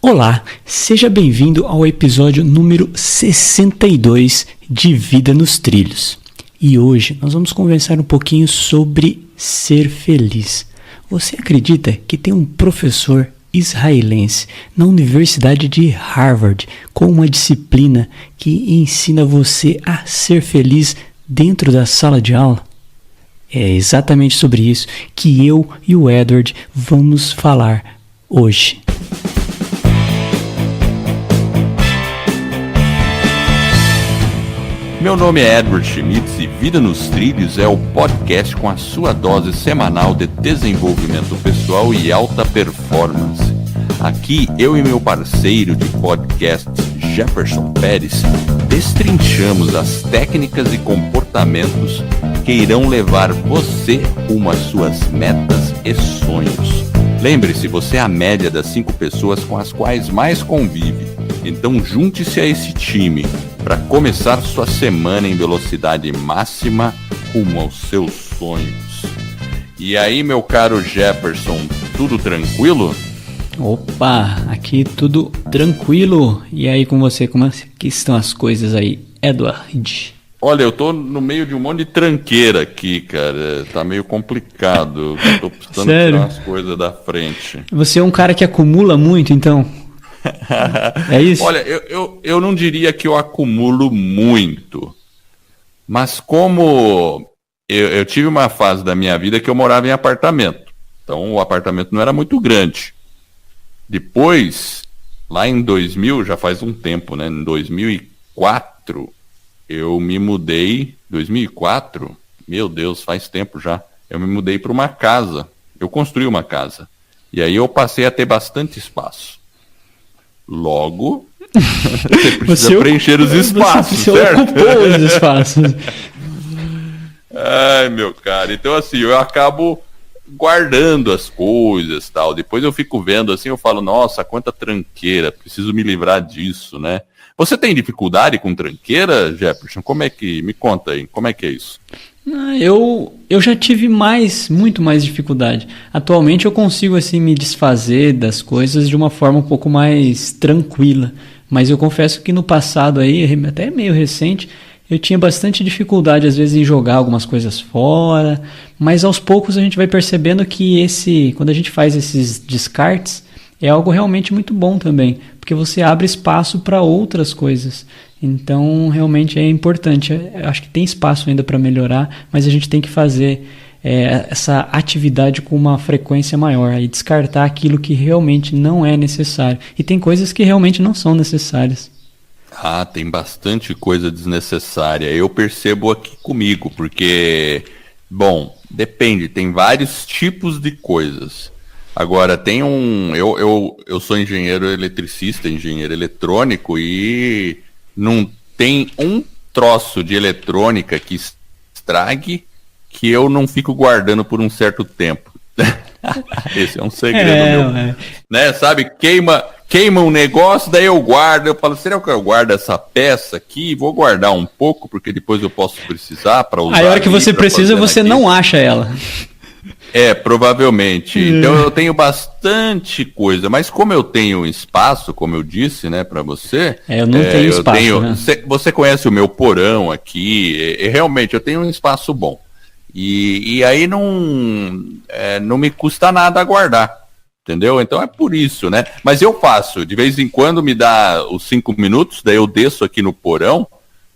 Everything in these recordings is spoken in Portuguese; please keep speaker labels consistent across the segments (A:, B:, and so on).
A: Olá, seja bem-vindo ao episódio número 62 de Vida nos Trilhos. E hoje nós vamos conversar um pouquinho sobre ser feliz. Você acredita que tem um professor israelense na Universidade de Harvard com uma disciplina que ensina você a ser feliz dentro da sala de aula? É exatamente sobre isso que eu e o Edward vamos falar hoje.
B: Meu nome é Edward Schmitz e Vida nos Trilhos é o podcast com a sua dose semanal de desenvolvimento pessoal e alta performance. Aqui, eu e meu parceiro de podcast, Jefferson Pérez, destrinchamos as técnicas e comportamentos que irão levar você rumo às suas metas e sonhos. Lembre-se, você é a média das 5 pessoas com as quais mais convive. Então junte-se a esse time para começar sua semana em velocidade máxima rumo aos seus sonhos. E aí, meu caro Jefferson, tudo tranquilo?
A: Opa, aqui tudo tranquilo. E aí com você, como é que estão as coisas aí, Edward?
B: Olha, eu tô no meio de um monte de tranqueira aqui, cara. Tá meio complicado. Eu tô precisando tirar as coisas da frente.
A: Você é um cara que acumula muito, então? É isso?
B: Olha, eu não diria que eu acumulo muito, mas como eu tive uma fase da minha vida que eu morava em apartamento, então o apartamento não era muito grande. Depois, lá em 2000, já faz um tempo, né? Em 2004, eu me mudei. 2004? Meu Deus, faz tempo já. Eu me mudei para uma casa. Eu construí uma casa. E aí eu passei a ter bastante espaço. Logo, você precisa preencher os espaços,
A: você
B: certo?
A: Ocupou os espaços.
B: Ai, meu cara. Então, assim, eu acabo guardando as coisas, tal. Depois eu fico vendo, assim, eu falo, nossa, quanta tranqueira, preciso me livrar disso, né? Você tem dificuldade com tranqueira, Jefferson? Me conta aí, como é que é isso?
A: Eu já tive muito mais dificuldade. Atualmente eu consigo assim me desfazer das coisas de uma forma um pouco mais tranquila. Mas eu confesso que no passado aí, até meio recente, eu tinha bastante dificuldade às vezes em jogar algumas coisas fora. Mas aos poucos a gente vai percebendo que quando a gente faz esses descartes, é algo realmente muito bom também. Porque você abre espaço para outras coisas. Então, realmente é importante. Eu acho que tem espaço ainda para melhorar, mas a gente tem que fazer essa atividade com uma frequência maior e descartar aquilo que realmente não é necessário. E tem coisas que realmente não são necessárias.
B: Ah, tem bastante coisa desnecessária. Eu percebo aqui comigo, porque, bom, depende, tem vários tipos de coisas. Agora, eu sou engenheiro eletricista, engenheiro eletrônico e não tem um troço de eletrônica que estrague que eu não fico guardando por um certo tempo. Esse é um segredo meu. Né? Sabe, queima um negócio, daí eu guardo. Eu falo, será que eu guardo essa peça aqui? Vou guardar um pouco, porque depois eu posso precisar para usar.
A: Aí a hora que você precisa, você não acha ela.
B: Provavelmente. Então eu tenho bastante coisa, mas como eu tenho espaço, como eu disse, né, para você...
A: eu não tenho espaço, né?
B: Você conhece o meu porão aqui, realmente eu tenho um espaço bom. E aí não me custa nada guardar, entendeu? Então é por isso, né? Mas eu faço, de vez em quando me dá os 5 minutos, daí eu desço aqui no porão,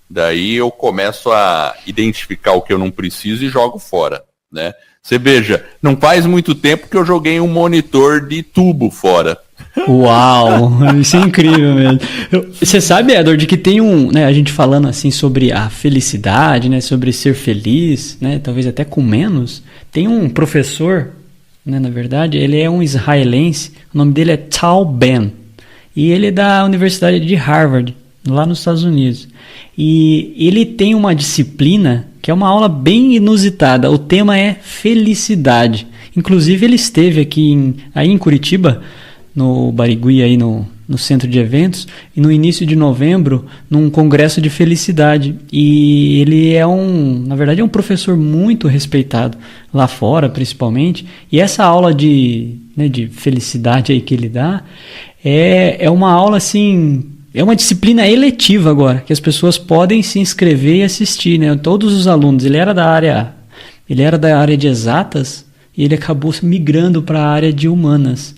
B: daí eu começo a identificar o que eu não preciso e jogo fora, né? Você veja, não faz muito tempo que eu joguei um monitor de tubo fora.
A: Uau, isso é incrível mesmo. Você sabe, Edward, que tem a gente falando assim sobre a felicidade, né, sobre ser feliz, né, talvez até com menos. Tem um professor, né, na verdade, ele é um israelense, o nome dele é Tal Ben, e ele é da Universidade de Harvard, lá nos Estados Unidos. E ele tem uma disciplina que é uma aula bem inusitada. O tema é felicidade. Inclusive ele esteve aqui aí em Curitiba, no Barigui, aí no centro de eventos, e no início de novembro, num congresso de felicidade. E ele na verdade, é um professor muito respeitado, lá fora principalmente. E essa aula de felicidade aí que ele dá, é uma aula assim... É uma disciplina eletiva agora, que as pessoas podem se inscrever e assistir, né? Todos os alunos. Ele era da área de exatas e ele acabou migrando para a área de humanas.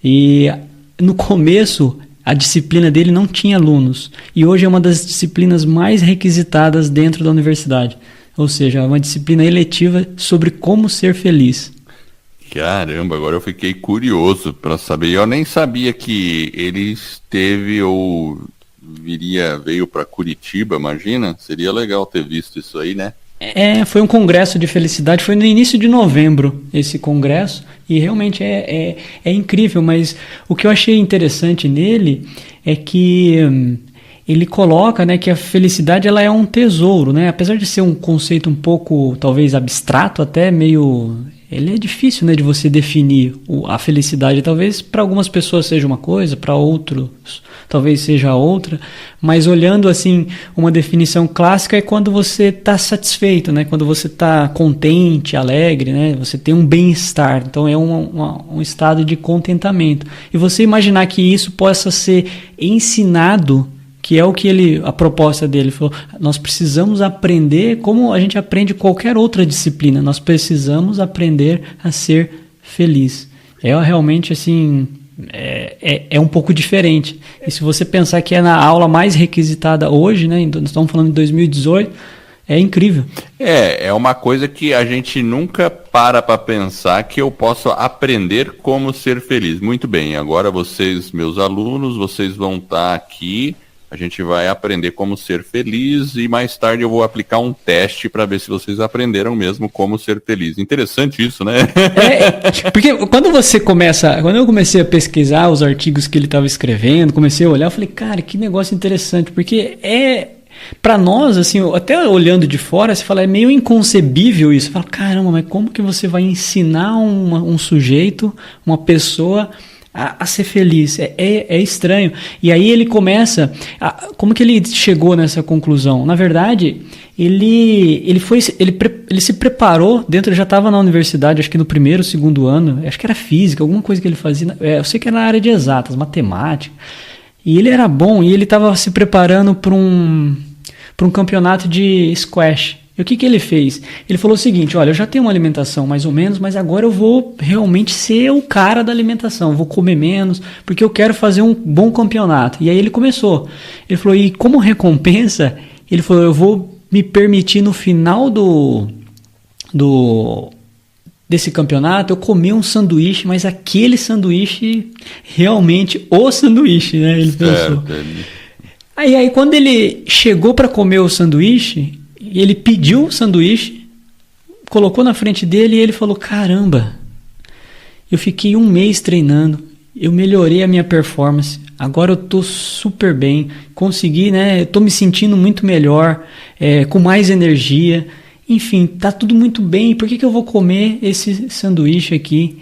A: E no começo, a disciplina dele não tinha alunos. E hoje é uma das disciplinas mais requisitadas dentro da universidade. Ou seja, é uma disciplina eletiva sobre como ser feliz.
B: Caramba, agora eu fiquei curioso para saber. Eu nem sabia que ele esteve ou veio para Curitiba, imagina? Seria legal ter visto isso aí, né?
A: Foi um congresso de felicidade, foi no início de novembro esse congresso, e realmente é incrível, mas o que eu achei interessante nele é que ele coloca, né, que a felicidade ela é um tesouro, né? Apesar de ser um conceito um pouco, talvez, abstrato, até meio... Ele é difícil, né, de você definir a felicidade. Talvez para algumas pessoas seja uma coisa, para outros talvez seja outra, mas olhando assim, uma definição clássica é quando você está satisfeito, né? Quando você está contente, alegre, né? Você tem um bem-estar, então é um estado de contentamento. E você imaginar que isso possa ser ensinado, que é o que a proposta dele falou, nós precisamos aprender como a gente aprende qualquer outra disciplina, nós precisamos aprender a ser feliz. É realmente assim, é um pouco diferente. E se você pensar que é na aula mais requisitada hoje, né, nós estamos falando de 2018, é incrível.
B: É uma coisa que a gente nunca para pensar que eu posso aprender como ser feliz. Muito bem, agora vocês, meus alunos, vocês vão estar aqui. A gente vai aprender como ser feliz e mais tarde eu vou aplicar um teste para ver se vocês aprenderam mesmo como ser feliz. Interessante isso, né?
A: Porque quando eu comecei a pesquisar os artigos que ele estava escrevendo, comecei a olhar, eu falei, cara, que negócio interessante, porque para nós, assim, até olhando de fora, você fala, é meio inconcebível isso. Você fala, caramba, mas como que você vai ensinar um sujeito, uma pessoa a ser feliz? É estranho. E aí ele começa... como que ele chegou nessa conclusão? Na verdade, ele se preparou dentro, ele já estava na universidade, acho que no primeiro, segundo ano, acho que era física, alguma coisa que ele fazia, eu sei que era na área de exatas, matemática, e ele era bom, e ele estava se preparando para um campeonato de squash. E o que ele fez? Ele falou o seguinte, olha, eu já tenho uma alimentação mais ou menos, mas agora eu vou realmente ser o cara da alimentação, vou comer menos, porque eu quero fazer um bom campeonato. E aí ele começou. Ele falou, e como recompensa, ele falou, eu vou me permitir no final desse campeonato, eu comer um sanduíche, mas aquele sanduíche, realmente o sanduíche, né? Ele pensou. Aí quando ele chegou para comer o sanduíche, ele pediu o sanduíche, colocou na frente dele e ele falou, caramba, eu fiquei 1 mês treinando, eu melhorei a minha performance, agora eu tô super bem, consegui, né? Eu tô me sentindo muito melhor, com mais energia, enfim, tá tudo muito bem, por que eu vou comer esse sanduíche aqui?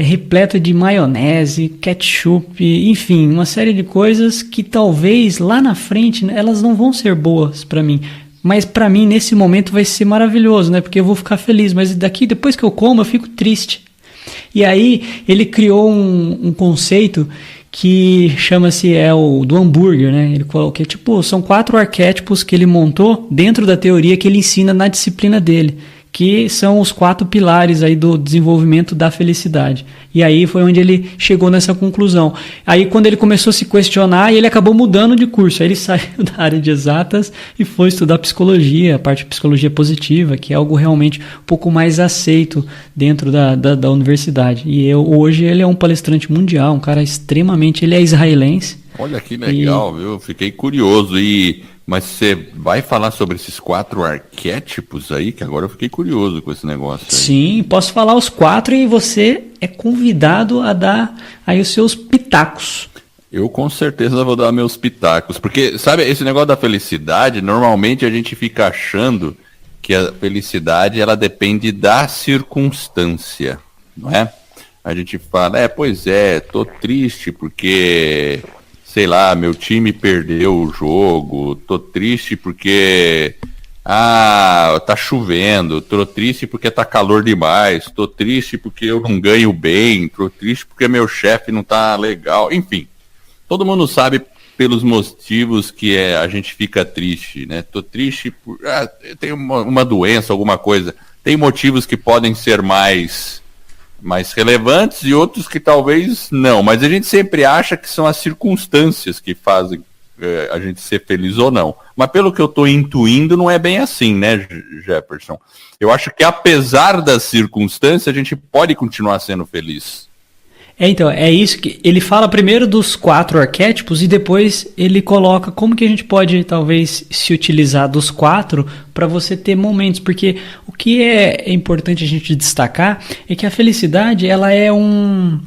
A: Repleto de maionese, ketchup, enfim, uma série de coisas que talvez lá na frente, né, elas não vão ser boas para mim. Mas para mim, nesse momento, vai ser maravilhoso, né? Porque eu vou ficar feliz. Mas depois que eu como, eu fico triste. E aí, ele criou um conceito que chama-se o do hambúrguer, né? Ele coloca, são 4 arquétipos que ele montou dentro da teoria que ele ensina na disciplina dele, que são os 4 pilares aí do desenvolvimento da felicidade. E aí foi onde ele chegou nessa conclusão. Aí quando ele começou a se questionar, ele acabou mudando de curso. Aí ele saiu da área de exatas e foi estudar psicologia, a parte de psicologia positiva, que é algo realmente um pouco mais aceito dentro da universidade. E hoje ele é um palestrante mundial, um cara extremamente... Ele é israelense.
B: Olha que legal, viu? Fiquei curioso. Mas você vai falar sobre esses 4 arquétipos aí, que agora eu fiquei curioso com esse negócio aí.
A: Sim, posso falar os 4 e você é convidado a dar aí os seus pitacos.
B: Eu com certeza vou dar meus pitacos, porque, sabe, esse negócio da felicidade, normalmente a gente fica achando que a felicidade, ela depende da circunstância, não é? a gente fala, pois é, tô triste porque, sei lá, meu time perdeu o jogo, tô triste porque, tá chovendo, tô triste porque tá calor demais, tô triste porque eu não ganho bem, tô triste porque meu chefe não tá legal, enfim, todo mundo sabe pelos motivos que a gente fica triste, né? Tô triste por, tem uma doença, alguma coisa, tem motivos que podem ser mais relevantes e outros que talvez não, mas a gente sempre acha que são as circunstâncias que fazem a gente ser feliz ou não. Mas pelo que eu estou intuindo, não é bem assim, né, Jefferson? Eu acho que apesar das circunstâncias, a gente pode continuar sendo feliz.
A: Então, é isso que ele fala primeiro dos 4 arquétipos e depois ele coloca como que a gente pode talvez se utilizar dos 4 para você ter momentos, porque o que é importante a gente destacar é que a felicidade ela é um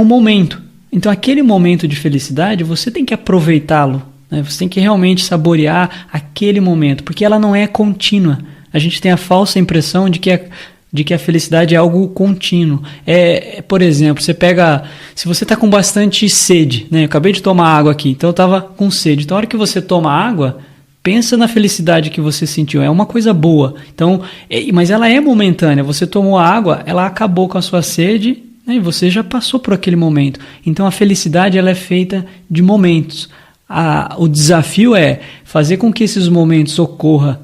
A: momento. Então, aquele momento de felicidade você tem que aproveitá-lo, né? Você tem que realmente saborear aquele momento, porque ela não é contínua. A gente tem a falsa impressão de que a felicidade é algo contínuo. Por exemplo, se você está com bastante sede, né? Eu acabei de tomar água aqui, então eu estava com sede. Então, a hora que você toma água, pensa na felicidade que você sentiu. É uma coisa boa. Então, mas ela é momentânea. Você tomou água, ela acabou com a sua sede, né? E você já passou por aquele momento. Então, a felicidade ela é feita de momentos. O desafio é fazer com que esses momentos ocorram,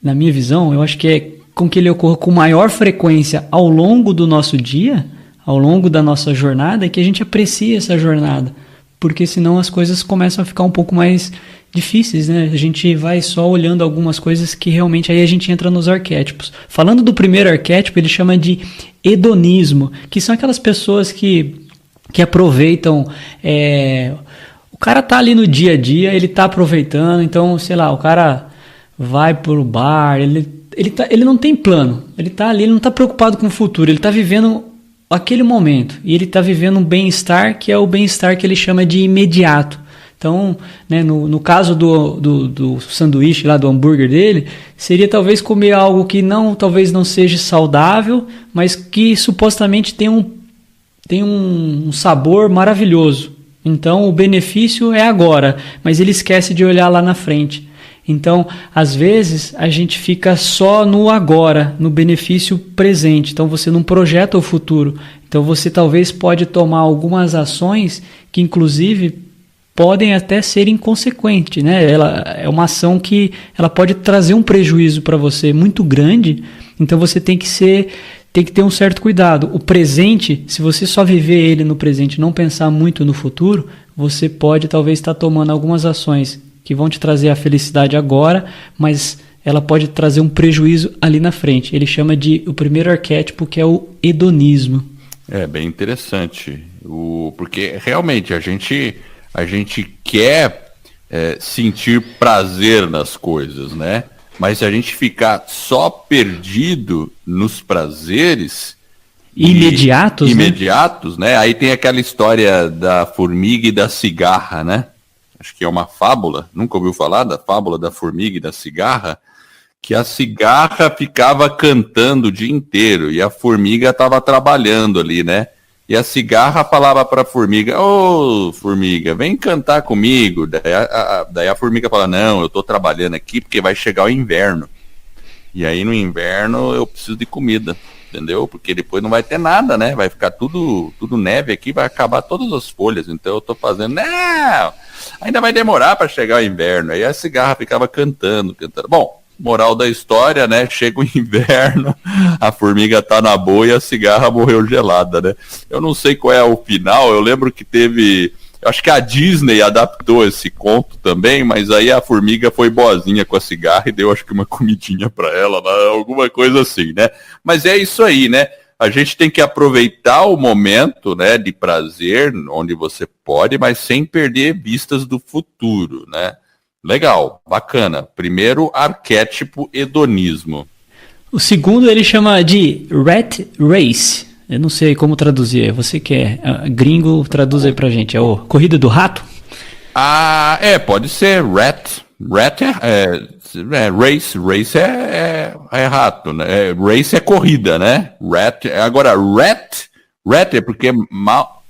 A: na minha visão, eu acho que com que ele ocorra com maior frequência ao longo do nosso dia, ao longo da nossa jornada, e que a gente aprecie essa jornada, porque senão as coisas começam a ficar um pouco mais difíceis, né? A gente vai só olhando algumas coisas que realmente aí a gente entra nos arquétipos. Falando do primeiro arquétipo, ele chama de hedonismo, que são aquelas pessoas que aproveitam... o cara tá ali no dia a dia, ele tá aproveitando, então, sei lá, o cara vai pro bar, ele não tem plano, ele tá ali, ele não tá preocupado com o futuro, ele tá vivendo aquele momento, e ele tá vivendo um bem-estar que é o bem-estar que ele chama de imediato. Então, né, no caso do sanduíche lá, do hambúrguer dele, seria talvez comer algo que talvez não seja saudável, mas que supostamente tem um sabor maravilhoso. Então, o benefício é agora, mas ele esquece de olhar lá na frente. Então, às vezes, a gente fica só no agora, no benefício presente. Então, você não projeta o futuro. Então, você talvez pode tomar algumas ações que, inclusive, podem até ser inconsequentes, né? Ela é uma ação que ela pode trazer um prejuízo para você muito grande. Então, você tem que ter um certo cuidado. O presente, se você só viver ele no presente e não pensar muito no futuro, você pode talvez estar tomando algumas ações que vão te trazer a felicidade agora, mas ela pode trazer um prejuízo ali na frente. Ele chama o primeiro arquétipo, que é o hedonismo.
B: É bem interessante, porque realmente a gente quer sentir prazer nas coisas, né? Mas se a gente ficar só perdido nos prazeres imediatos, né? Aí tem aquela história da formiga e da cigarra, né? Acho que é uma fábula, nunca ouviu falar da fábula da formiga e da cigarra? Que a cigarra ficava cantando o dia inteiro e a formiga estava trabalhando ali, né? E a cigarra falava para a formiga, ô formiga, vem cantar comigo. Daí a formiga fala, não, eu estou trabalhando aqui porque vai chegar o inverno. E aí no inverno eu preciso de comida, entendeu? Porque depois não vai ter nada, né? Vai ficar tudo neve aqui, vai acabar todas as folhas. Então eu estou fazendo, não, ainda vai demorar para chegar o inverno. Aí a cigarra ficava cantando. Bom, moral da história, né? Chega o inverno, a formiga tá na boa e a cigarra morreu gelada, né? Eu não sei qual é o final, eu lembro que teve... Acho que a Disney adaptou esse conto também, mas aí a formiga foi boazinha com a cigarra e deu, acho que, uma comidinha para ela, alguma coisa assim, né? Mas é isso aí, né? A gente tem que aproveitar o momento, né, de prazer, onde você pode, mas sem perder vistas do futuro, né? Legal, bacana. Primeiro, arquétipo hedonismo.
A: O segundo ele chama de Rat Race. Eu não sei como traduzir. Você que é gringo, traduz aí pra gente. É o Corrida do Rato?
B: Pode ser Rat. Rat race. Race é rato, né? Race é corrida, né? Agora, Rat Rat é porque mal...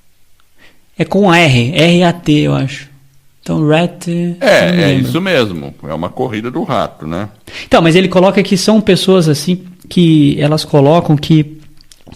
A: É com R, R-A-T, eu acho. Então, rat...
B: É isso mesmo. É uma corrida do rato, né?
A: Então, mas ele coloca que são pessoas assim que elas colocam que,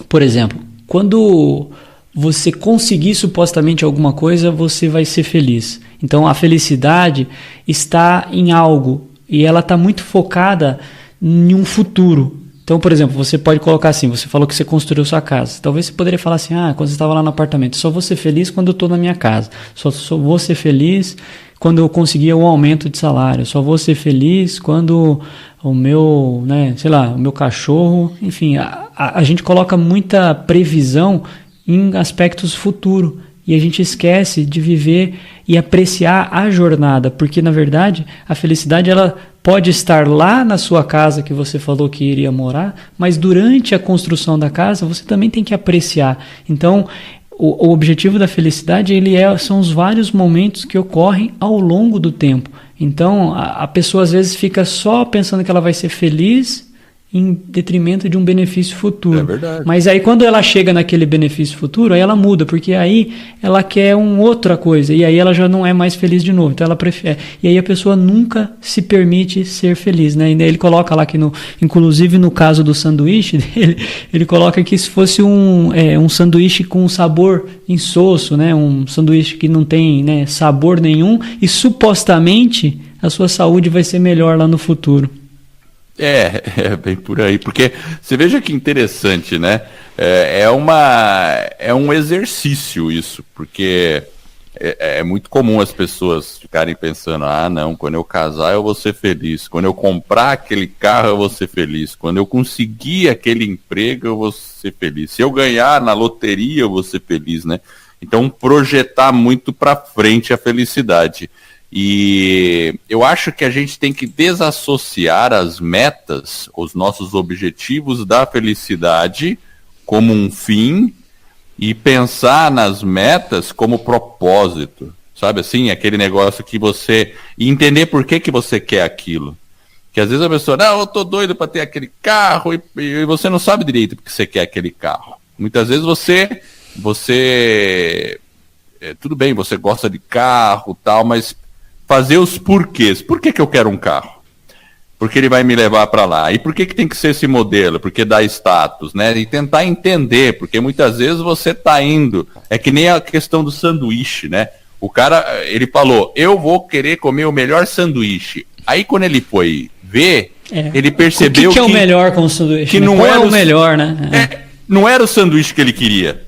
A: por exemplo, quando você conseguir supostamente alguma coisa, você vai ser feliz. Então, a felicidade está em algo e ela está muito focada em um futuro. Então, por exemplo, você pode colocar assim, você falou que você construiu sua casa. Talvez você poderia falar assim, quando você estava lá no apartamento, só vou ser feliz quando eu estou na minha casa. Só vou ser feliz quando eu conseguir um aumento de salário. Só vou ser feliz quando o meu, o meu cachorro... Enfim, a gente coloca muita previsão em aspectos futuros. E a gente esquece de viver e apreciar a jornada, porque na verdade a felicidade ela pode estar lá na sua casa que você falou que iria morar, mas durante a construção da casa você também tem que apreciar. Então o objetivo da felicidade são os vários momentos que ocorrem ao longo do tempo. Então a pessoa às vezes fica só pensando que ela vai ser feliz em detrimento de um benefício futuro.
B: É verdade.
A: Mas aí quando ela chega naquele benefício futuro, aí ela muda, porque aí ela quer outra coisa, e aí ela já não é mais feliz de novo, então ela prefere. E aí a pessoa nunca se permite ser feliz, né? E ele coloca lá que, inclusive no caso do sanduíche dele, ele coloca que se fosse um sanduíche com sabor insosso, né? Um sanduíche que não tem, né, sabor nenhum, e supostamente a sua saúde vai ser melhor lá no futuro.
B: É bem por aí, porque você veja que interessante, né? É um exercício isso, porque é muito comum as pessoas ficarem pensando, não, quando eu casar eu vou ser feliz, quando eu comprar aquele carro eu vou ser feliz, quando eu conseguir aquele emprego eu vou ser feliz, se eu ganhar na loteria eu vou ser feliz, né? Então projetar muito para frente a felicidade. E eu acho que a gente tem que desassociar as metas, os nossos objetivos da felicidade como um fim e pensar nas metas como propósito, sabe assim? Aquele negócio que você... E entender por que você quer aquilo. Que às vezes a pessoa, eu tô doido para ter aquele carro e você não sabe direito porque você quer aquele carro. Muitas vezes você tudo bem, você gosta de carro e tal, mas... fazer os porquês. Por que eu quero um carro? Porque ele vai me levar para lá. E por que tem que ser esse modelo? Porque dá status, né? E tentar entender, porque muitas vezes você tá indo... É que nem a questão do sanduíche, né? O cara, ele falou, eu vou querer comer o melhor sanduíche. Aí quando ele foi ver, ele percebeu
A: que é o melhor com o sanduíche?
B: Que não era
A: o melhor, né?
B: Não era o sanduíche que ele queria.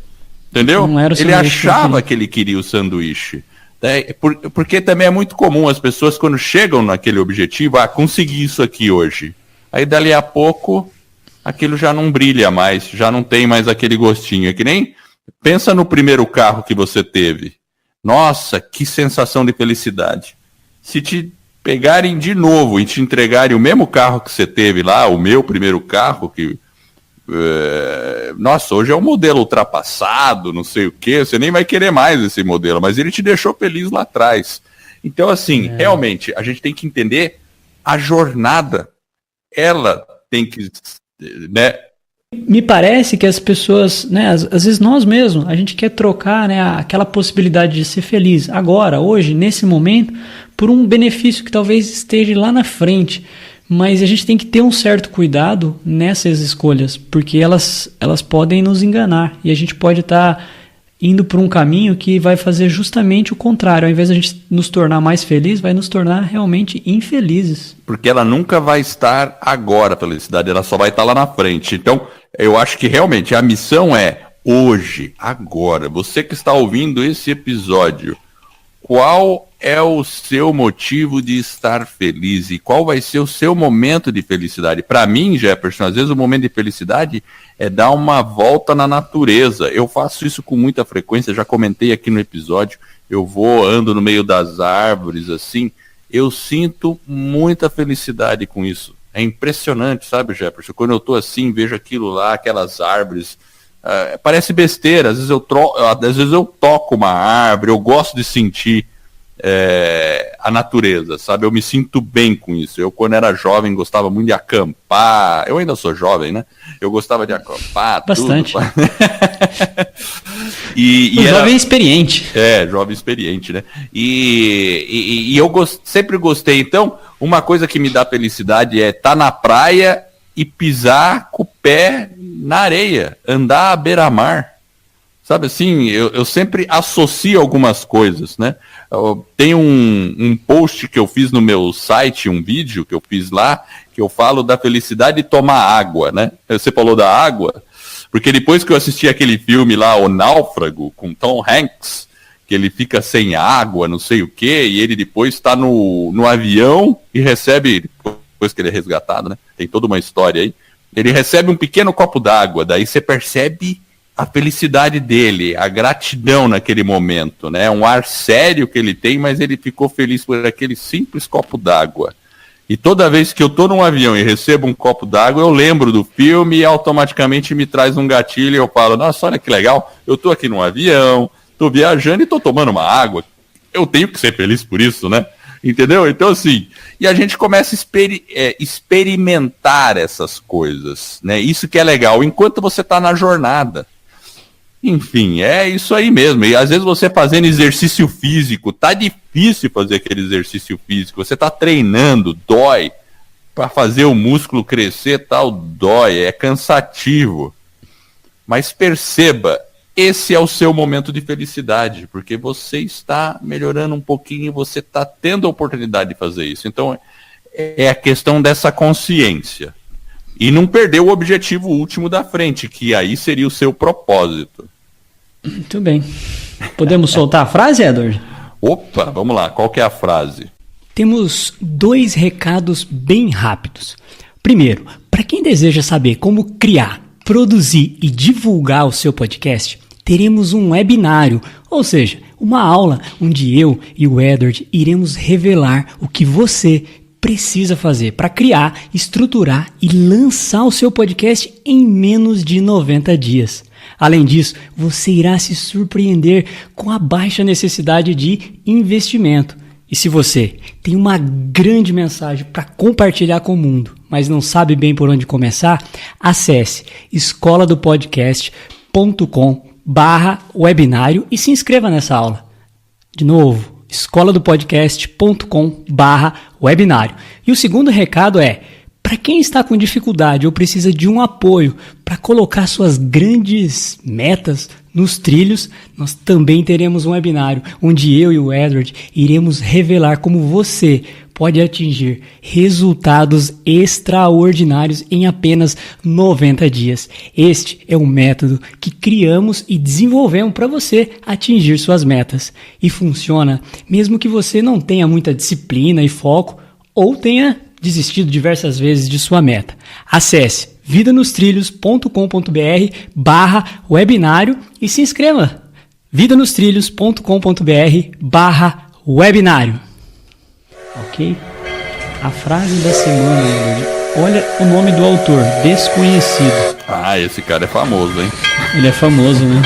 B: Entendeu?
A: Não era o
B: ele achava que ele queria o sanduíche. Porque também é muito comum as pessoas quando chegam naquele objetivo, conseguir isso aqui hoje. Aí dali a pouco, aquilo já não brilha mais, já não tem mais aquele gostinho. É que nem, pensa no primeiro carro que você teve. Nossa, que sensação de felicidade. Se te pegarem de novo e te entregarem o mesmo carro que você teve lá, o meu primeiro carro, que... nossa, hoje é um modelo ultrapassado, não sei o que, você nem vai querer mais esse modelo, mas ele te deixou feliz lá atrás. Então assim, realmente a gente tem que entender a jornada, ela tem que, né?
A: Me parece que as pessoas, né, às vezes nós mesmos, a gente quer trocar, né, aquela possibilidade de ser feliz agora, hoje, nesse momento, por um benefício que talvez esteja lá na frente. Mas a gente tem que ter um certo cuidado nessas escolhas, porque elas podem nos enganar e a gente pode estar indo por um caminho que vai fazer justamente o contrário. Ao invés de a gente nos tornar mais felizes, vai nos tornar realmente infelizes.
B: Porque ela nunca vai estar agora, a felicidade, ela só vai estar lá na frente. Então, eu acho que realmente a missão é hoje, agora. Você que está ouvindo esse episódio, qual é o seu motivo de estar feliz e qual vai ser o seu momento de felicidade? Para mim, Jefferson, às vezes o momento de felicidade é dar uma volta na natureza. Eu faço isso com muita frequência, já comentei aqui no episódio, ando no meio das árvores, assim, eu sinto muita felicidade com isso. É impressionante, sabe, Jefferson? Quando eu tô assim, vejo aquilo lá, aquelas árvores, parece besteira, às vezes eu toco uma árvore, eu gosto de sentir a natureza, sabe? Eu me sinto bem com isso. Eu, quando era jovem, gostava muito de acampar. Eu ainda sou jovem, né? Eu gostava de acampar.
A: Bastante.
B: Tudo. E
A: jovem experiente.
B: Jovem experiente, né? E eu sempre gostei. Então, uma coisa que me dá felicidade é estar na praia e pisar com o pé na areia, andar à beira-mar. Sabe assim, eu sempre associo algumas coisas, né? Tem um post que eu fiz no meu site, um vídeo que eu fiz lá, que eu falo da felicidade de tomar água, né? Você falou da água, porque depois que eu assisti aquele filme lá, O Náufrago, com Tom Hanks, que ele fica sem água, não sei o quê, e ele depois está no avião e recebe, depois que ele é resgatado, né? Tem toda uma história aí. Ele recebe um pequeno copo d'água, daí você percebe a felicidade dele, a gratidão naquele momento, né? Um ar sério que ele tem, mas ele ficou feliz por aquele simples copo d'água. E toda vez que eu tô num avião e recebo um copo d'água, eu lembro do filme e automaticamente me traz um gatilho e eu falo, nossa, olha que legal, eu tô aqui num avião, tô viajando e tô tomando uma água. Eu tenho que ser feliz por isso, né? Entendeu? Então, assim, e a gente começa a experimentar essas coisas, né? Isso que é legal, enquanto você tá na jornada. Enfim, é isso aí mesmo. E às vezes você fazendo exercício físico, tá difícil fazer aquele exercício físico. Você tá treinando, dói. Para fazer o músculo crescer, tal, dói, é cansativo. Mas perceba, esse é o seu momento de felicidade, porque você está melhorando um pouquinho, você está tendo a oportunidade de fazer isso. Então, é a questão dessa consciência. E não perder o objetivo último da frente, que aí seria o seu propósito.
A: Muito bem. Podemos soltar a frase, Edward?
B: Opa, vamos lá. Qual que é a frase?
A: Temos 2 recados bem rápidos. Primeiro, para quem deseja saber como criar, produzir e divulgar o seu podcast, teremos um webinário, ou seja, uma aula onde eu e o Edward iremos revelar o que você precisa fazer para criar, estruturar e lançar o seu podcast em menos de 90 dias. Além disso, você irá se surpreender com a baixa necessidade de investimento. E se você tem uma grande mensagem para compartilhar com o mundo, mas não sabe bem por onde começar, acesse escoladopodcast.com/webinário e se inscreva nessa aula. De novo, escoladopodcast.com/webinário. E o segundo recado é, para quem está com dificuldade ou precisa de um apoio para colocar suas grandes metas nos trilhos, nós também teremos um webinário onde eu e o Edward iremos revelar como você pode atingir resultados extraordinários em apenas 90 dias. Este é um método que criamos e desenvolvemos para você atingir suas metas. E funciona mesmo que você não tenha muita disciplina e foco ou tenha desistido diversas vezes de sua meta. Acesse vidanostrilhos.com.br/webinário e se inscreva. vidanostrilhos.com.br/webinário. Ok? A frase da semana, olha o nome do autor, desconhecido.
B: Ah, esse cara é famoso, hein?
A: Ele é famoso, né?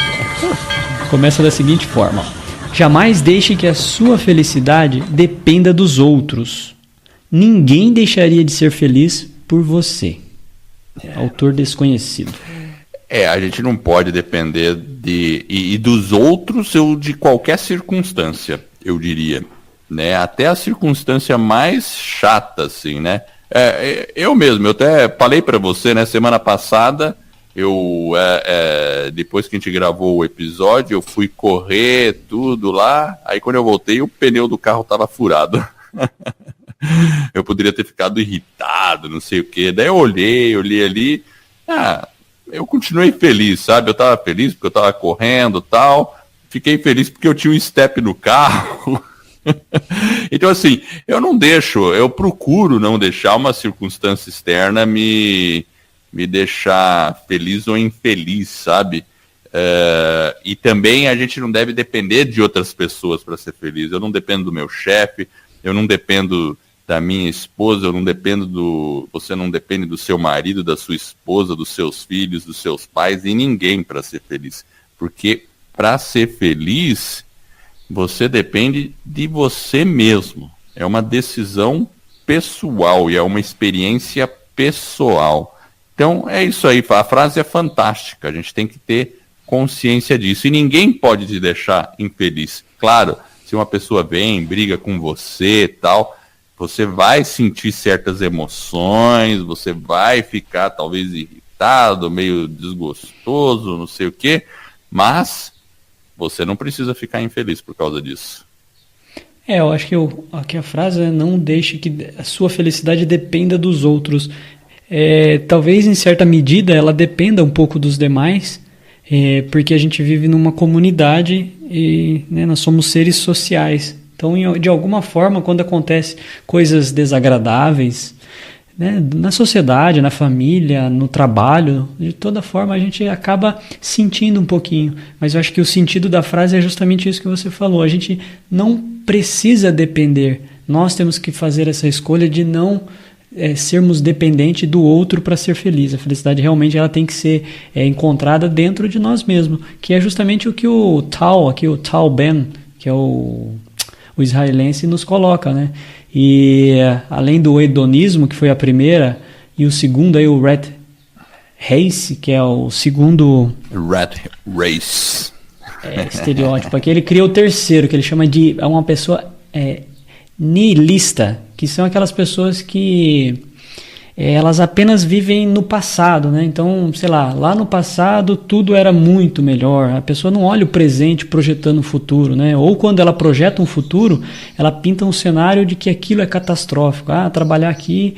A: Começa da seguinte forma: jamais deixe que a sua felicidade dependa dos outros. Ninguém deixaria de ser feliz por você. Autor desconhecido.
B: A gente não pode depender e dos outros ou de qualquer circunstância, eu diria. Né? Até a circunstância mais chata, assim, né? Eu mesmo, eu até falei para você, né? Semana passada, depois que a gente gravou o episódio, eu fui correr, tudo lá. Aí quando eu voltei, o pneu do carro estava furado. Eu poderia ter ficado irritado, não sei o quê. Daí eu olhei ali. Eu continuei feliz, sabe? Eu tava feliz porque eu tava correndo e tal. Fiquei feliz porque eu tinha um step no carro. Então, assim, eu procuro não deixar uma circunstância externa me deixar feliz ou infeliz, sabe? E também a gente não deve depender de outras pessoas para ser feliz. Eu não dependo do meu chefe, eu não dependo da minha esposa, você não depende do seu marido, da sua esposa, dos seus filhos, dos seus pais, e ninguém para ser feliz. Porque para ser feliz, você depende de você mesmo, É uma decisão pessoal e é uma experiência pessoal. Então é isso aí, a frase é fantástica, a gente tem que ter consciência disso. E ninguém pode te deixar infeliz. Claro, se uma pessoa vem, briga com você e tal, você vai sentir certas emoções, você vai ficar talvez irritado, meio desgostoso, não sei o quê, mas você não precisa ficar infeliz por causa disso.
A: Eu acho que a frase é: não deixe que a sua felicidade dependa dos outros. Talvez em certa medida ela dependa um pouco dos demais, porque a gente vive numa comunidade e, né, nós somos seres sociais. Então, de alguma forma, quando acontecem coisas desagradáveis, né, na sociedade, na família, no trabalho, de toda forma a gente acaba sentindo um pouquinho. Mas eu acho que o sentido da frase é justamente isso que você falou. A gente não precisa depender. Nós temos que fazer essa escolha de não sermos dependentes do outro para ser feliz. A felicidade realmente ela tem que ser encontrada dentro de nós mesmos, que é justamente o que o Tal Ben, que é o israelense, nos coloca, né? E além do hedonismo, que foi a primeira, e o segundo aí, o Rat Race, que é o segundo...
B: Rat Race.
A: Estereótipo. Aqui ele cria o terceiro, que ele chama de uma pessoa nihilista, que são aquelas pessoas que elas apenas vivem no passado, né? Então, sei lá no passado tudo era muito melhor. A pessoa não olha o presente projetando o futuro, né? Ou quando ela projeta um futuro, ela pinta um cenário de que aquilo é catastrófico. Trabalhar aqui,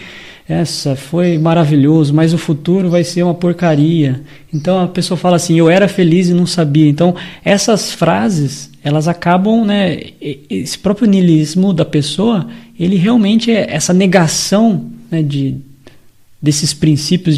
A: foi maravilhoso, mas o futuro vai ser uma porcaria. Então a pessoa fala assim: eu era feliz e não sabia. Então essas frases, elas acabam, né? Esse próprio niilismo da pessoa, ele realmente é essa negação, né, desses princípios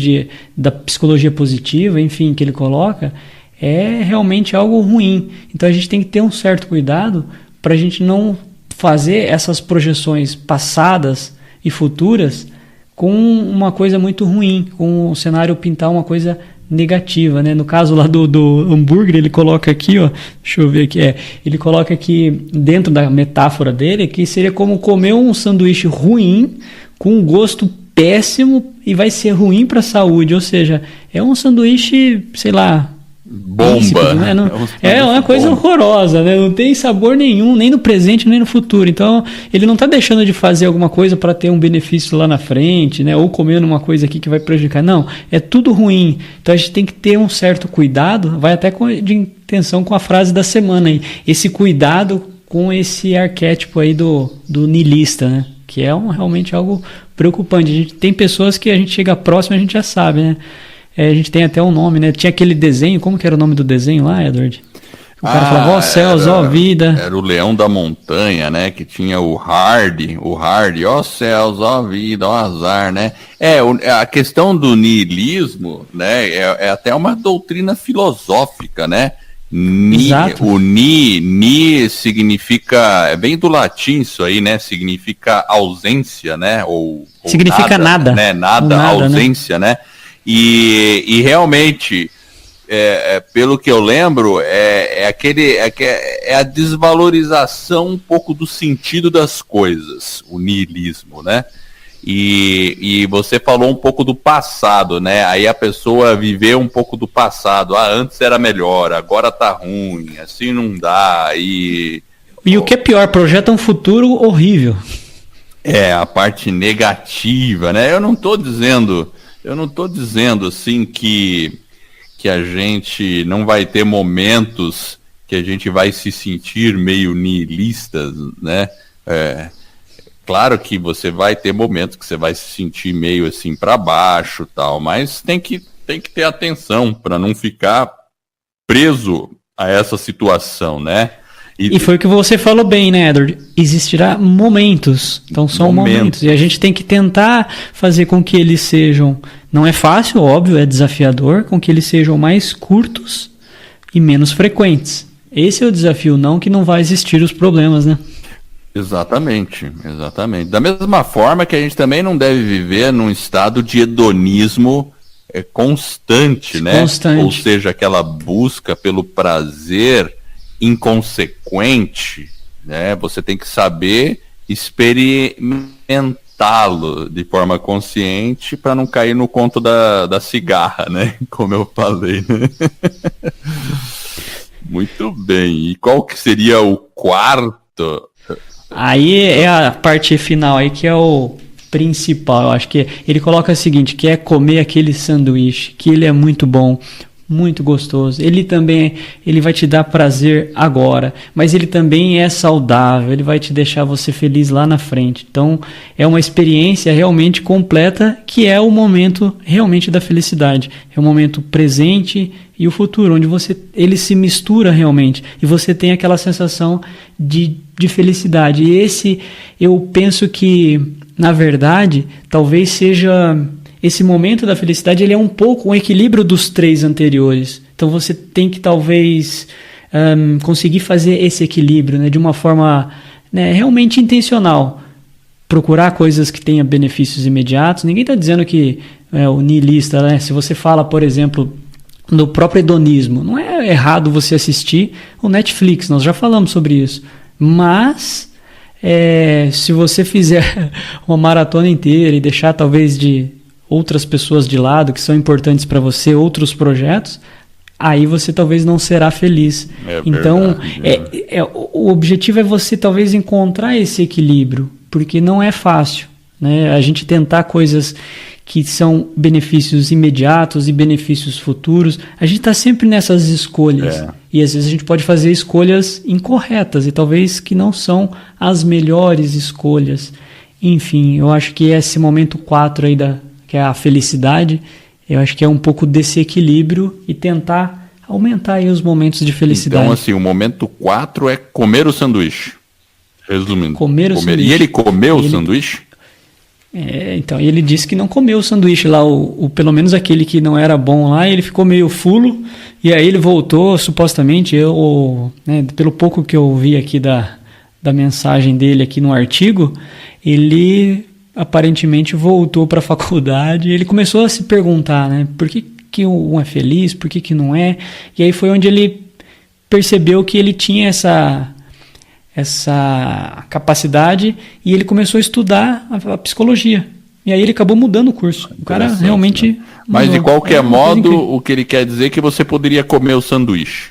A: da psicologia positiva, enfim, que ele coloca, é realmente algo ruim. Então a gente tem que ter um certo cuidado para a gente não fazer essas projeções passadas e futuras com uma coisa muito ruim, com o cenário pintar uma coisa negativa, né? No caso lá do hambúrguer, ele coloca aqui, ó, deixa eu ver aqui, ele coloca aqui dentro da metáfora dele que seria como comer um sanduíche ruim com um gosto péssimo e vai ser ruim para a saúde, ou seja, é um sanduíche, sei lá,
B: bomba,
A: insípido, né? É uma coisa horrorosa, né? Não tem sabor nenhum, nem no presente, nem no futuro. Então, ele não está deixando de fazer alguma coisa para ter um benefício lá na frente, né? Ou comendo uma coisa aqui que vai prejudicar. Não, é tudo ruim. Então, a gente tem que ter um certo cuidado, vai até de intenção com a frase da semana aí. Esse cuidado com esse arquétipo aí do niilista, né? Que é realmente algo preocupante. A gente tem pessoas que a gente chega próximo e a gente já sabe, né? A gente tem até um nome, né? Tinha aquele desenho, como que era o nome do desenho lá, Edward? O cara falava, ó céus, ó vida.
B: Era o Leão da Montanha, né? Que tinha o Hardy, ó céus, ó vida, ó azar, né? A questão do niilismo, né? É até uma doutrina filosófica, né?
A: Exato.
B: O ni significa, é bem do latim isso aí, né? Significa ausência, né? Ou
A: significa nada.
B: Né? Nada, ausência, né? E realmente, pelo que eu lembro, é a desvalorização um pouco do sentido das coisas, o niilismo, né? E você falou um pouco do passado, né? Aí a pessoa viveu um pouco do passado. Antes era melhor, agora tá ruim, assim não dá. E
A: o que é pior, projeta um futuro horrível.
B: A parte negativa, né? Eu não tô dizendo assim que a gente não vai ter momentos que a gente vai se sentir meio niilistas, né? Claro que você vai ter momentos que você vai se sentir meio assim para baixo, tal, mas tem que ter atenção para não ficar preso a essa situação, né?
A: E foi o que você falou bem, né, Edward? Existirá momentos, então são momentos. E a gente tem que tentar fazer com que eles sejam, não é fácil, óbvio, é desafiador, com que eles sejam mais curtos e menos frequentes. Esse é o desafio, não que não vai existir os problemas, né?
B: Exatamente. Da mesma forma que a gente também não deve viver num estado de hedonismo constante, né? Ou seja, aquela busca pelo prazer inconsequente, né? Você tem que saber experimentá-lo de forma consciente para não cair no conto da cigarra, né? Como eu falei, né? Muito bem. E qual que seria o quarto?
A: Aí é a parte final aí que é o principal. Eu acho que ele coloca o seguinte, que é comer aquele sanduíche, que ele é muito bom, muito gostoso. Ele também, ele vai te dar prazer agora, mas ele também é saudável, ele vai te deixar você feliz lá na frente. Então, é uma experiência realmente completa, que é o momento realmente da felicidade. É o momento presente e o futuro, onde ele se mistura realmente, e você tem aquela sensação de felicidade. E esse, eu penso que, na verdade, talvez seja... Esse momento da felicidade, ele é um pouco um equilíbrio dos 3 anteriores. Então você tem que talvez conseguir fazer esse equilíbrio, né, de uma forma, né, realmente intencional. Procurar coisas que tenham benefícios imediatos. Ninguém está dizendo que o niilista, né, se você fala, por exemplo, no próprio hedonismo, não é errado você assistir o Netflix, nós já falamos sobre isso. Mas se você fizer uma maratona inteira e deixar talvez de outras pessoas de lado que são importantes para você, outros projetos, aí você talvez não será feliz. Então, o objetivo é você talvez encontrar esse equilíbrio, porque não é fácil, né? A gente tentar coisas que são benefícios imediatos e benefícios futuros, a gente está sempre nessas escolhas. E às vezes a gente pode fazer escolhas incorretas e talvez que não são as melhores escolhas. Enfim, eu acho que esse momento 4 aí que é a felicidade, eu acho que é um pouco desse equilíbrio e tentar aumentar aí os momentos de felicidade.
B: Então, assim, o momento 4 é comer o sanduíche. Resumindo.
A: Comer o sanduíche.
B: E ele comeu o sanduíche?
A: Então, ele disse que não comeu o sanduíche lá, pelo menos aquele que não era bom lá, ele ficou meio fulo, e aí ele voltou, supostamente, pelo pouco que eu vi aqui da mensagem dele aqui no artigo, ele aparentemente voltou para a faculdade e ele começou a se perguntar, né, por que um é feliz, por que não é, e aí foi onde ele percebeu que ele tinha essa capacidade e ele começou a estudar a psicologia, e aí ele acabou mudando o curso. O cara realmente...
B: Né? Mas de qualquer modo, o que ele quer dizer é que você poderia comer o sanduíche.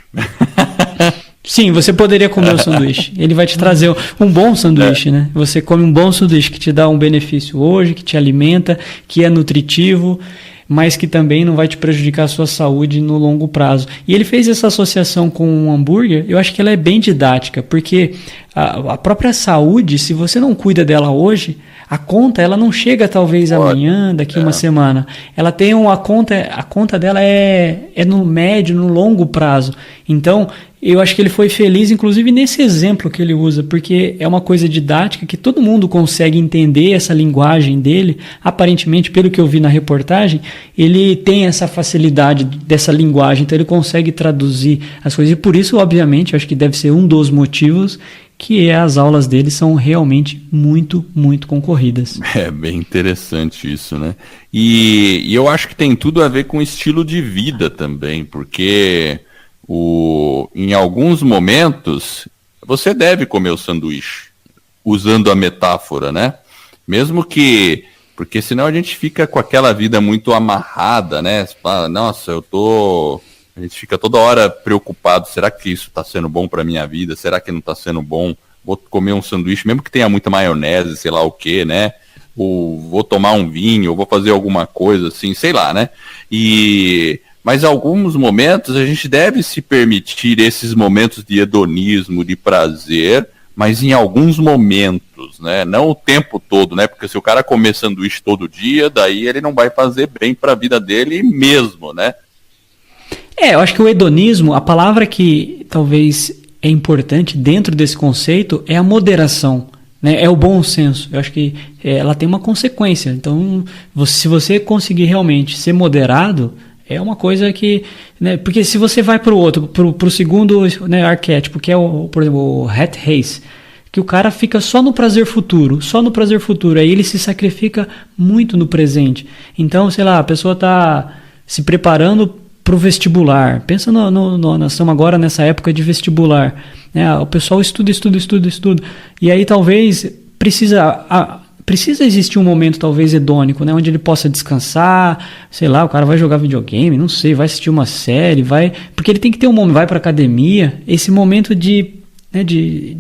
A: Sim, você poderia comer o sanduíche. Ele vai te trazer um bom sanduíche, né? Você come um bom sanduíche que te dá um benefício hoje, que te alimenta, que é nutritivo, mas que também não vai te prejudicar a sua saúde no longo prazo. E ele fez essa associação com o hambúrguer, eu acho que ela é bem didática, porque a própria saúde, se você não cuida dela hoje, a conta ela não chega talvez amanhã, daqui uma semana. Ela tem a conta dela é no médio, no longo prazo. Então, eu acho que ele foi feliz, inclusive, nesse exemplo que ele usa, porque é uma coisa didática que todo mundo consegue entender essa linguagem dele. Aparentemente, pelo que eu vi na reportagem, ele tem essa facilidade dessa linguagem, então ele consegue traduzir as coisas. E por isso, obviamente, eu acho que deve ser um dos motivos que as aulas dele são realmente muito, muito concorridas.
B: É bem interessante isso, né? E eu acho que tem tudo a ver com estilo de vida também, porque em alguns momentos você deve comer o sanduíche, usando a metáfora, né? Mesmo que... Porque senão a gente fica com aquela vida muito amarrada, né? Você fala, nossa, A gente fica toda hora preocupado, será que isso está sendo bom para minha vida? Será que não está sendo bom? Vou comer um sanduíche, mesmo que tenha muita maionese, sei lá o que, né? Ou vou tomar um vinho, ou vou fazer alguma coisa assim, sei lá, né? Mas em alguns momentos a gente deve se permitir esses momentos de hedonismo, de prazer, mas em alguns momentos, né? Não o tempo todo, né? Porque se o cara comer sanduíche todo dia, daí ele não vai fazer bem para a vida dele mesmo, né?
A: Eu acho que o hedonismo, a palavra que talvez é importante dentro desse conceito é a moderação, né? É o bom senso. Eu acho que ela tem uma consequência. Então, se você conseguir realmente ser moderado, é uma coisa que... Né, porque se você vai para o outro, para o segundo, né, arquétipo, que é, por exemplo, o hat race, que o cara fica só no prazer futuro, aí ele se sacrifica muito no presente. Então, sei lá, a pessoa está se preparando para o vestibular. Pensa nós estamos agora nessa época de vestibular, né? O pessoal estuda, e aí talvez precisa existir um momento talvez hedônico, né, onde ele possa descansar, sei lá, o cara vai jogar videogame, não sei, vai assistir uma série, porque ele tem que ter um momento, vai para academia, esse momento de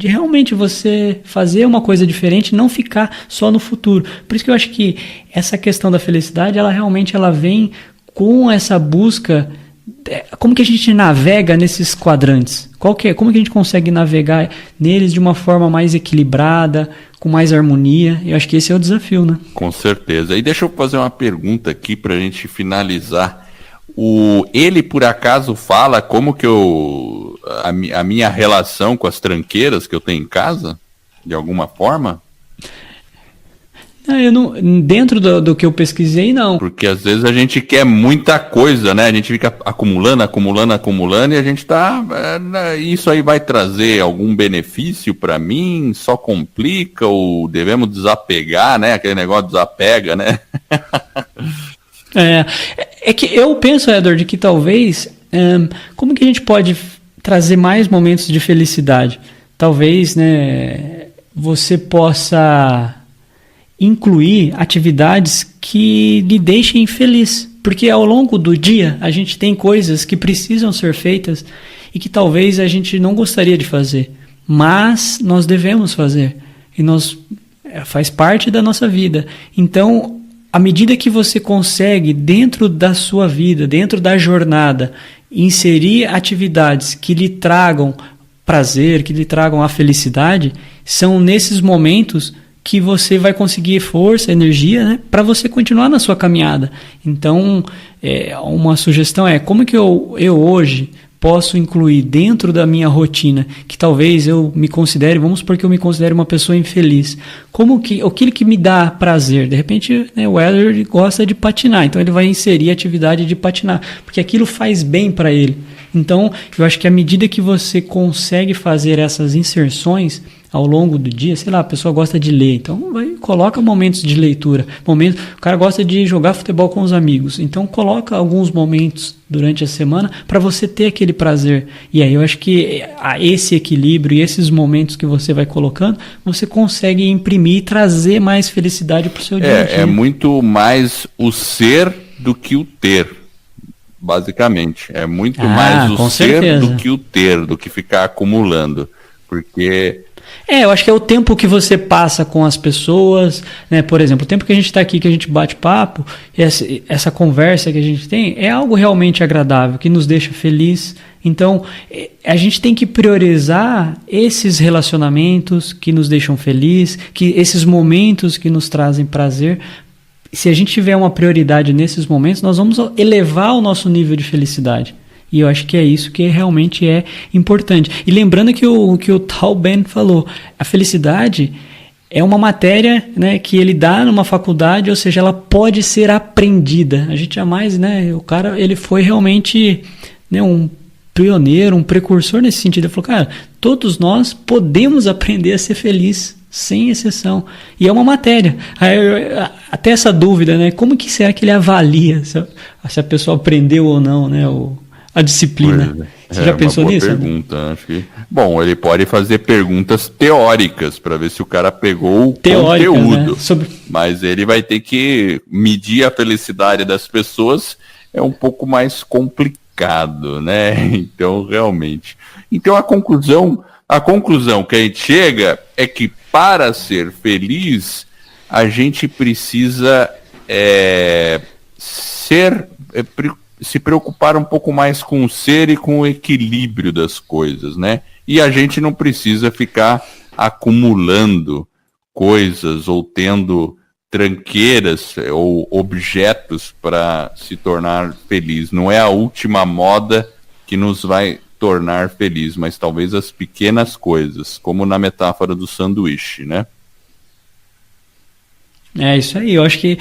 A: realmente você fazer uma coisa diferente, não ficar só no futuro. Por isso que eu acho que essa questão da felicidade, ela vem com essa busca. Como que a gente navega nesses quadrantes? Como que a gente consegue navegar neles de uma forma mais equilibrada, com mais harmonia? Eu acho que esse é o desafio, né?
B: Com certeza. E deixa eu fazer uma pergunta aqui para a gente finalizar. Ele, por acaso, fala como que a minha relação com as tranqueiras que eu tenho em casa? De alguma forma?
A: Eu não, dentro do que eu pesquisei, não.
B: Porque às vezes a gente quer muita coisa, né? A gente fica acumulando e a gente tá... isso aí vai trazer algum benefício para mim? Só complica ou devemos desapegar, né? Aquele negócio desapega, né?
A: É que eu penso, Edward, que talvez... como que a gente pode trazer mais momentos de felicidade? Talvez, né, você possa... incluir atividades que lhe deixem feliz, porque ao longo do dia a gente tem coisas que precisam ser feitas e que talvez a gente não gostaria de fazer, mas nós devemos fazer e faz parte da nossa vida. Então, à medida que você consegue dentro da sua vida, dentro da jornada, inserir atividades que lhe tragam prazer, que lhe tragam a felicidade, são nesses momentos que você vai conseguir força, energia, né, para você continuar na sua caminhada. Então, uma sugestão é como que eu hoje posso incluir dentro da minha rotina, que talvez eu me considere, vamos supor que eu me considere uma pessoa infeliz. Aquilo que me dá prazer, de repente, né, o Edward gosta de patinar, então ele vai inserir a atividade de patinar, porque aquilo faz bem para ele. Então, eu acho que à medida que você consegue fazer essas inserções ao longo do dia, sei lá, a pessoa gosta de ler, então coloca momentos de leitura, o cara gosta de jogar futebol com os amigos, então coloca alguns momentos durante a semana para você ter aquele prazer. E aí eu acho que esse equilíbrio e esses momentos que você vai colocando, você consegue imprimir e trazer mais felicidade para o seu dia a dia.
B: É muito mais o ser do que o ter. Basicamente, é muito mais o ser do que o ter, do que ficar acumulando, porque...
A: eu acho que é o tempo que você passa com as pessoas, né? Por exemplo, o tempo que a gente está aqui, que a gente bate papo, essa conversa que a gente tem, é algo realmente agradável, que nos deixa feliz. Então, a gente tem que priorizar esses relacionamentos que nos deixam feliz, esses momentos que nos trazem prazer. Se a gente tiver uma prioridade nesses momentos, nós vamos elevar o nosso nível de felicidade. E eu acho que é isso que realmente é importante. E lembrando que o Tal Ben falou, a felicidade é uma matéria, né, que ele dá numa faculdade, ou seja, ela pode ser aprendida. A gente jamais, né, o cara, ele foi realmente, né, um pioneiro, um precursor nesse sentido. Ele falou, cara, todos nós podemos aprender a ser feliz, sem exceção. E é uma matéria. Até essa dúvida, né? Como que será que ele avalia se a pessoa aprendeu ou não, né? A disciplina. Você já pensou nisso?
B: Pergunta, acho que... Bom, ele pode fazer perguntas teóricas para ver se o cara pegou o conteúdo. Né? Mas ele vai ter que medir a felicidade das pessoas, é um pouco mais complicado, né? Então, realmente. Então, a conclusão que a gente chega é que para ser feliz, a gente precisa se preocupar um pouco mais com o ser e com o equilíbrio das coisas, né? E a gente não precisa ficar acumulando coisas ou tendo tranqueiras ou objetos para se tornar feliz. Não é a última moda que nos vai tornar feliz, mas talvez as pequenas coisas, como na metáfora do sanduíche, né?
A: É isso aí, eu acho que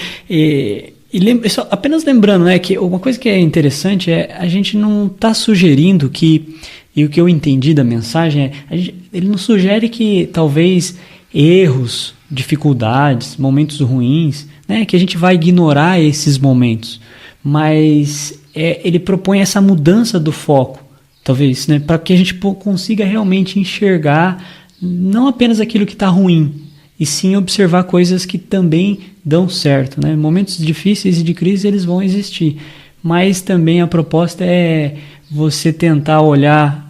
A: apenas lembrando, né, que uma coisa que é interessante é a gente não está sugerindo e o que eu entendi da mensagem ele não sugere que talvez erros, dificuldades, momentos ruins, né, que a gente vai ignorar esses momentos, mas ele propõe essa mudança do foco, talvez, né, para que a gente consiga realmente enxergar não apenas aquilo que está ruim, e sim observar coisas que também dão certo, né? Momentos difíceis e de crise eles vão existir, mas também a proposta é você tentar olhar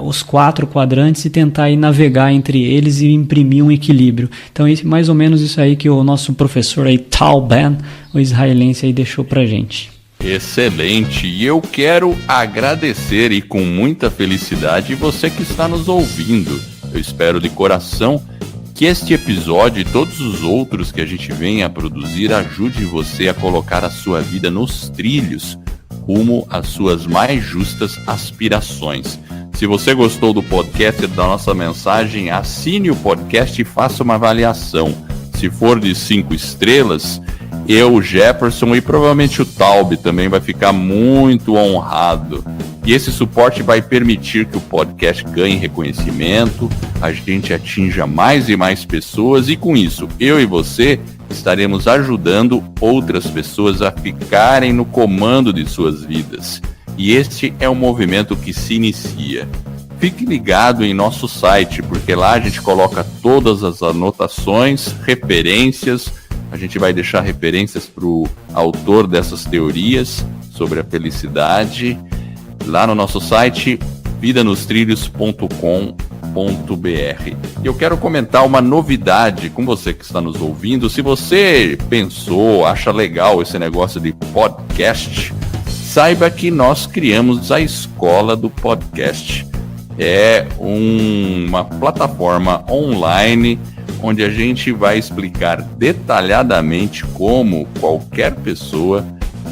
A: os 4 quadrantes e tentar aí navegar entre eles e imprimir um equilíbrio. Então, mais ou menos isso aí que o nosso professor aí, Tal Ben, o israelense, aí deixou pra gente.
B: Excelente! E eu quero agradecer e com muita felicidade você que está nos ouvindo. Eu espero de coração que este episódio e todos os outros que a gente vem a produzir ajude você a colocar a sua vida nos trilhos, rumo às suas mais justas aspirações. Se você gostou do podcast e da nossa mensagem, assine o podcast e faça uma avaliação. Se for de 5 estrelas, eu, Jefferson e provavelmente o Taube também vai ficar muito honrado. E esse suporte vai permitir que o podcast ganhe reconhecimento, a gente atinja mais e mais pessoas e com isso, eu e você estaremos ajudando outras pessoas a ficarem no comando de suas vidas. E este é um movimento que se inicia. Fique ligado em nosso site, porque lá a gente coloca todas as anotações, referências. A gente vai deixar referências para o autor dessas teorias sobre a felicidade lá no nosso site vidanostrilhos.com.br. E eu quero comentar uma novidade com você que está nos ouvindo. Se você pensou, acha legal esse negócio de podcast, saiba que nós criamos a Escola do Podcast. É uma plataforma online onde a gente vai explicar detalhadamente como qualquer pessoa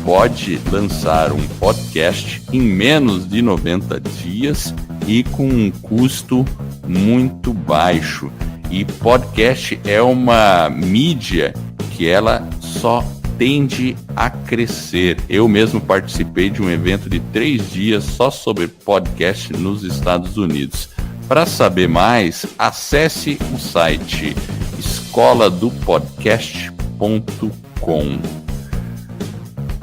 B: pode lançar um podcast em menos de 90 dias e com um custo muito baixo. E podcast é uma mídia que ela só tende a crescer. Eu mesmo participei de um evento de 3 dias só sobre podcast nos Estados Unidos. Para saber mais, acesse o site escoladopodcast.com.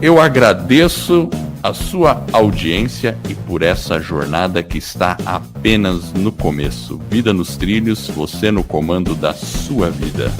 B: Eu agradeço a sua audiência e por essa jornada que está apenas no começo. Vida nos trilhos, você no comando da sua vida.